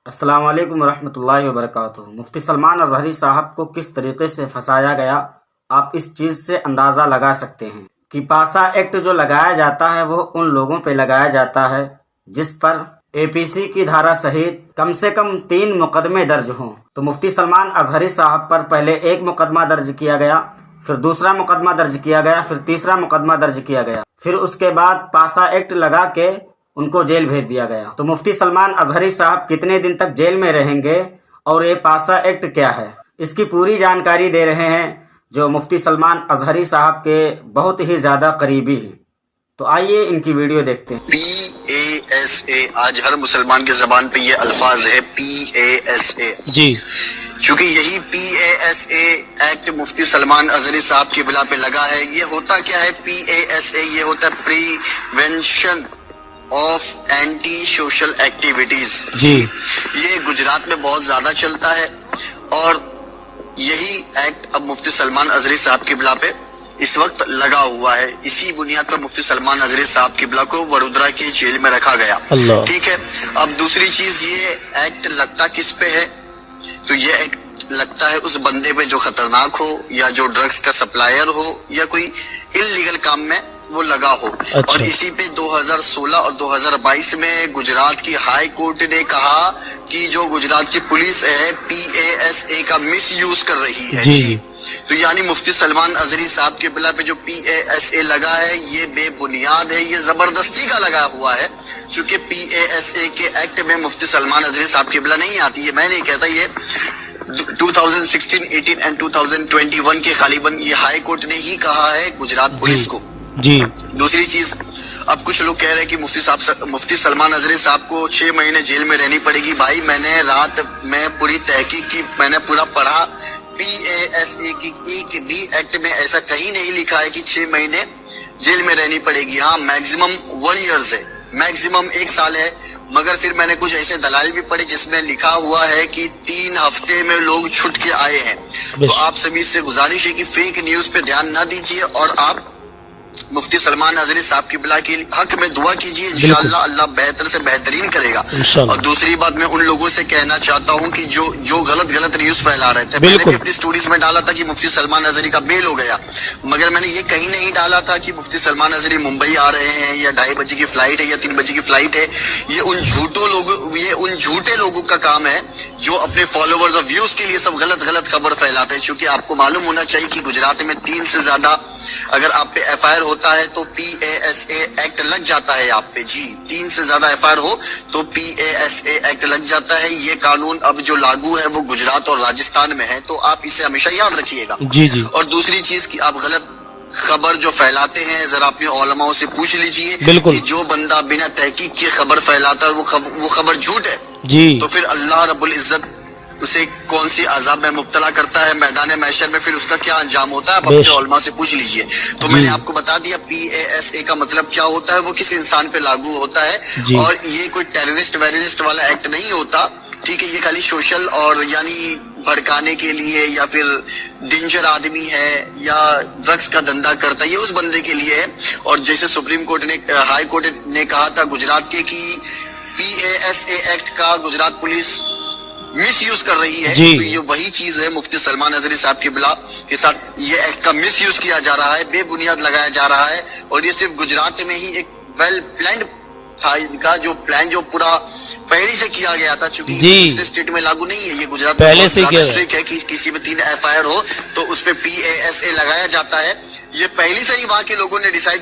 السلام علیکم ورحمۃ اللہ وبرکاتہ۔ مفتی سلمان اظہری صاحب کو کس طریقے سے پھنسایا گیا، آپ اس چیز سے اندازہ لگا سکتے ہیں کہ پاسا ایکٹ جو لگایا جاتا ہے وہ ان لوگوں پہ لگایا جاتا ہے جس پر اے پی سی کی دھارا سہیت کم سے کم 3 مقدمے درج ہوں۔ تو مفتی سلمان اظہری صاحب پر پہلے ایک مقدمہ درج کیا گیا، پھر دوسرا مقدمہ درج کیا گیا، پھر تیسرا مقدمہ درج کیا گیا، پھر اس کے بعد پاسا ایکٹ لگا کے ان کو جیل بھیج دیا گیا۔ تو مفتی سلمان اظہری صاحب کتنے دن تک جیل میں رہیں گے اور یہ پاسا ایکٹ کیا ہے، اس کی پوری جانکاری دے رہے ہیں جو مفتی سلمان اظہری صاحب کے بہت ہی زیادہ قریبی ہیں۔ تو آئیے ان کی ویڈیو دیکھتے ہیں۔ PASA، آج ہر مسلمان کی زبان پہ یہ الفاظ ہے PASA جی، چونکہ یہی PASA ایکٹ مفتی سلمان اظہری صاحب کی بلا پہ لگا ہے۔ یہ ہوتا کیا ہے PASA؟ یہ ہوتا ہے prevention of anti social activities. جی، یہ گجرات میں بہت زیادہ چلتا ہے اور یہی ایکٹ اب مفتی سلمان اظہری صاحب کی بلا پہ اس وقت لگا ہوا ہے۔ اسی بنیاد پر مفتی سلمان اظہری صاحب کی بلا کو وڈودرا کی جیل میں رکھا گیا۔ اللہ، ٹھیک ہے، اب دوسری چیز، یہ ایکٹ لگتا کس پہ ہے؟ تو یہ ایکٹ لگتا ہے اس بندے پہ جو خطرناک ہو، یا جو ڈرگز کا سپلائر ہو، یا کوئی انلیگل کام میں وہ لگا ہو۔ اور اسی پہ 2016 اور 2022 میں گجرات کی ہائی کورٹ نے کہا کہ جو گجرات کی پولیس ہے PASA کا مس یوز کر رہی ہے۔ جی، تو یعنی مفتی سلمان اظہری صاحب کے بلا پہ جو PASA لگا ہے یہ بے بنیاد ہے، یہ زبردستی کا لگا ہوا ہے، چونکہ PASA کے ایکٹ میں مفتی سلمان اظہری صاحب کی بلا نہیں آتی ہے۔ میں نہیں کہتا، یہ 2016، 18 اور 2021 کے غالباً یہ ہائی کورٹ نے ہی کہا ہے گجرات پولیس کو۔ جی، دوسری چیز، اب کچھ لوگ کہہ رہے ہیں کہ مفتی سلمان اظہری صاحب کو 6 مہینے جیل میں رہنی پڑے گی۔ بھائی، میں نے رات میں پوری تحقیق کی، میں نے پورا پڑھا، PASA کی ایک بھی ایکٹ میں ایسا کہیں نہیں لکھا ہے کہ 6 مہینے جیل میں رہنی پڑے گی۔ ہاں، میکسیمم 1 ایئر ہے، میکسیمم 1 سال ہے، مگر پھر میں نے کچھ ایسے دلائل بھی پڑھے جس میں لکھا ہوا ہے کہ 3 ہفتے میں لوگ چھٹ کے آئے ہیں۔ تو آپ سبھی سے گزارش ہے کہ فیک نیوز پہ دھیان نہ دیجیے اور آپ مفتی سلمان اظہری صاحب کی بلا کے حق میں دعا کیجیے، انشاءاللہ اللہ بہتر سے بہترین کرے گا۔ اور دوسری بات، میں ان لوگوں سے کہنا چاہتا ہوں کہ جو غلط نیوز پھیلا رہے تھے، میں نے بھی اپنی سٹوریز میں ڈالا تھا کہ مفتی سلمان اظہری کا بیل ہو گیا، مگر میں نے یہ کہیں نہیں ڈالا تھا کہ مفتی سلمان اظہری ممبئی آ رہے ہیں یا 2:30 بجے کی فلائٹ ہے یا 3 بجے کی فلائٹ ہے۔ یہ ان جھوٹے لوگوں کا کام ہے جو اپنے فالوورز اور ویوز کے لیے سب غلط خبر پھیلاتے ہیں۔ چونکہ آپ کو معلوم ہونا چاہیے کہ گجرات میں 3 سے زیادہ اگر آپ پہ FIR ہوتا ہے تو PASA ایکٹ لگ جاتا ہے آپ پہ۔ جی، 3 سے زیادہ FIR ہو تو PASA ایکٹ لگ جاتا ہے۔ یہ قانون اب جو لاگو ہے وہ گجرات اور راجستھان میں ہے، تو آپ اسے ہمیشہ یاد رکھیے گا۔ جی، جی، اور دوسری چیز کہ آپ غلط خبر جو پھیلاتے ہیں، ذرا اپنے علماء سے پوچھ لیجئے کہ جو بندہ بنا تحقیق کی خبر پھیلاتا ہے وہ خبر جھوٹ ہے، جی، تو پھر اللہ رب العزت اسے کون سی عذاب میں مبتلا کرتا ہے میدان محشر میں، پھر اس کا کیا انجام ہوتا ہے، آپ اپنے علماء سے پوچھ لیجئے۔ تو میں نے آپ کو بتا دیا PASA کا مطلب کیا ہوتا ہے، وہ کس انسان پہ لاگو ہوتا ہے، اور یہ کوئی ٹیررسٹ والا ایکٹ نہیں ہوتا۔ ٹھیک ہے، یہ خالی سوشل اور یعنی بھڑکانے کے لیے، یا پھر ڈینجر آدمی ہے یا ڈرگز کا دھندا کرتا ہے، یہ اس بندے کے لیے ہے۔ اور جیسے سپریم کورٹ نے، ہائی کورٹ نے کہا تھا گجرات کے کہ PASA ایکٹ کا گجرات پولیس مس یوز کر رہی ہے، تو یہ وہی چیز ہے مفتی سلمان اظہری صاحب کی بلا کے ساتھ یہ ایکٹ کا مس یوز کیا جا رہا ہے، بے بنیاد لگایا جا رہا ہے۔ اور یہ صرف گجرات میں ہی ایک ویل پلانڈ تھا، ان کا جو پلان جو پورا پہلے سے کیا گیا تھا، چونکہ دوسرے اسٹیٹ میں لاگو نہیں ہے، یہ گجرات میں بہت زیادہ اسٹرکٹ ہے کہ کسی میں 3 FIR ہو تو اس پہ PASA لگایا جاتا ہے۔ یہ پہلے سے ہی وہاں کے لوگوں نے ڈیسائیڈ